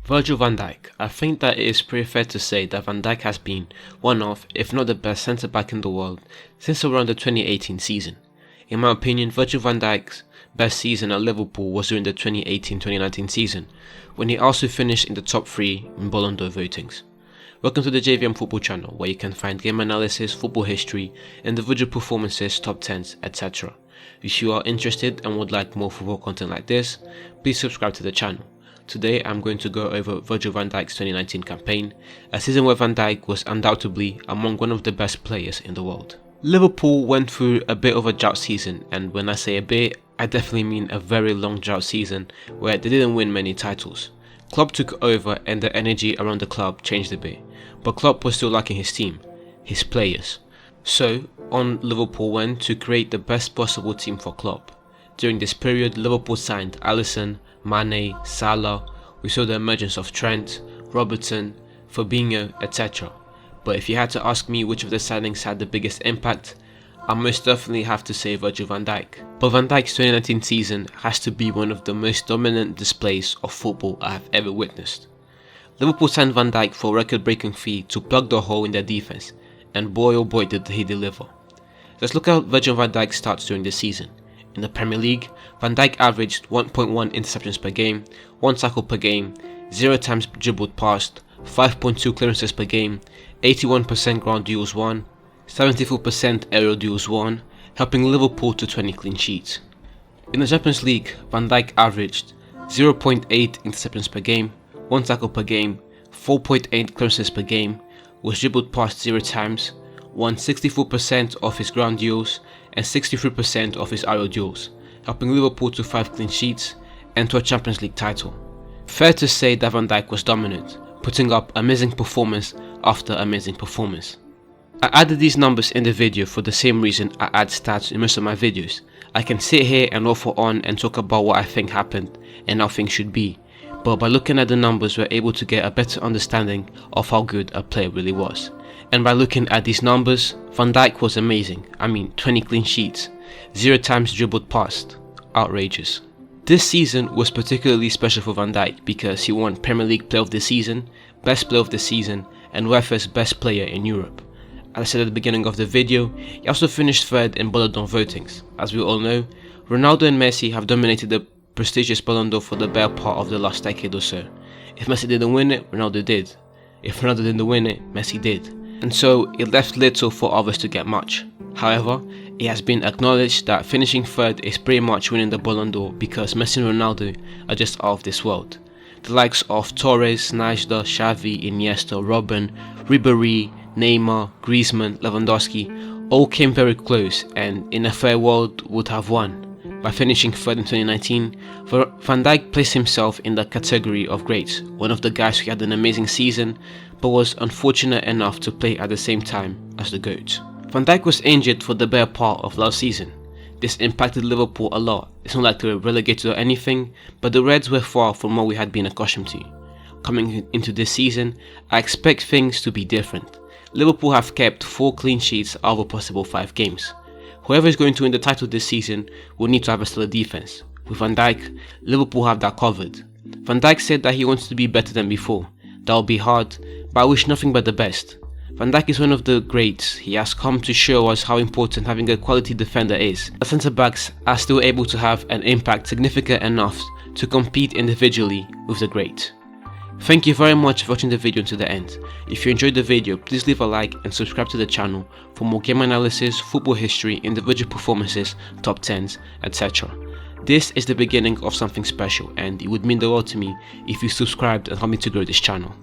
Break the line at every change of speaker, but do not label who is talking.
Virgil van Dijk. I think that it is pretty fair to say that Van Dijk has been one of, if not the best centre-back in the world since around the 2018 season. In my opinion, Virgil van Dijk's best season at Liverpool was during the 2018-2019 season, when he also finished in the top 3 in Ballon d'Or votings. Welcome to the JVM Football channel, where you can find game analysis, football history, individual performances, top 10s, etc. If you are interested and would like more football content like this, please subscribe to the channel. Today I'm going to go over Virgil van Dijk's 2019 campaign, a season where Van Dijk was undoubtedly among one of the best players in the world. Liverpool went through a bit of a drought season, and when I say a bit, I definitely mean a very long drought season where they didn't win many titles. Klopp took over and the energy around the club changed a bit, but Klopp was still lacking his team, his players. So on Liverpool went to create the best possible team for Klopp. During this period, Liverpool signed Alisson, Mane, Salah. We saw the emergence of Trent, Robertson, Fabinho, etc. But if you had to ask me which of the signings had the biggest impact, I most definitely have to say Virgil van Dijk. But Van Dijk's 2019 season has to be one of the most dominant displays of football I have ever witnessed. Liverpool signed Van Dijk for a record-breaking fee to plug the hole in their defense, and boy oh boy did he deliver. Let's look at Virgil van Dijk's stats during this season. In the Premier League, Van Dijk averaged 1.1 interceptions per game, 1 tackle per game, 0 times dribbled past, 5.2 clearances per game, 81% ground duels won, 74% aerial duels won, helping Liverpool to 20 clean sheets. In the Champions League, Van Dijk averaged 0.8 interceptions per game, 1 tackle per game, 4.8 clearances per game, was dribbled past 0 times, won 64% of his ground duels and 63% of his aerial duels, helping Liverpool to 5 clean sheets and to a Champions League title. Fair to say that Van Dijk was dominant, putting up amazing performance after amazing performance. I added these numbers in the video for the same reason I add stats in most of my videos. I can sit here and waffle on and talk about what I think happened and how things should be, but by looking at the numbers we're able to get a better understanding of how good a player really was. And by looking at these numbers, Van Dijk was amazing. I mean, 20 clean sheets, 0 times dribbled past. Outrageous. This season was particularly special for Van Dijk because he won Premier League Player of the Season, Best Player of the Season, and UEFA's Best Player in Europe. As I said at the beginning of the video, he also finished third in Ballon d'Or votings. As we all know, Ronaldo and Messi have dominated the prestigious Ballon d'Or for the better part of the last decade or so. If Messi didn't win it, Ronaldo did. If Ronaldo didn't win it, Messi did. And so it left little for others to get much. However, it has been acknowledged that finishing third is pretty much winning the Ballon d'Or because Messi and Ronaldo are just out of this world. The likes of Torres, Sneijder, Xavi, Iniesta, Robben, Ribéry, Neymar, Griezmann, Lewandowski all came very close and in a fair world would have won. By finishing third in 2019, Van Dijk placed himself in the category of greats, one of the guys who had an amazing season but was unfortunate enough to play at the same time as the GOAT. Van Dijk was injured for the better part of last season. This impacted Liverpool a lot. It's not like they were relegated or anything, but the Reds were far from what we had been accustomed to. Coming into this season, I expect things to be different. Liverpool have kept 4 clean sheets out of a possible 5 games. Whoever is going to win the title this season will need to have a stellar defense. With Van Dijk, Liverpool have that covered. Van Dijk said that he wants to be better than before. That will be hard, but I wish nothing but the best. Van Dijk is one of the greats. He has come to show us how important having a quality defender is. The centre-backs are still able to have an impact significant enough to compete individually with the great. Thank you very much for watching the video to the end. If you enjoyed the video, please leave a like and subscribe to the channel for more game analysis, football history, individual performances, top 10s, etc. This is the beginning of something special and it would mean the world to me if you subscribed and help me to grow this channel.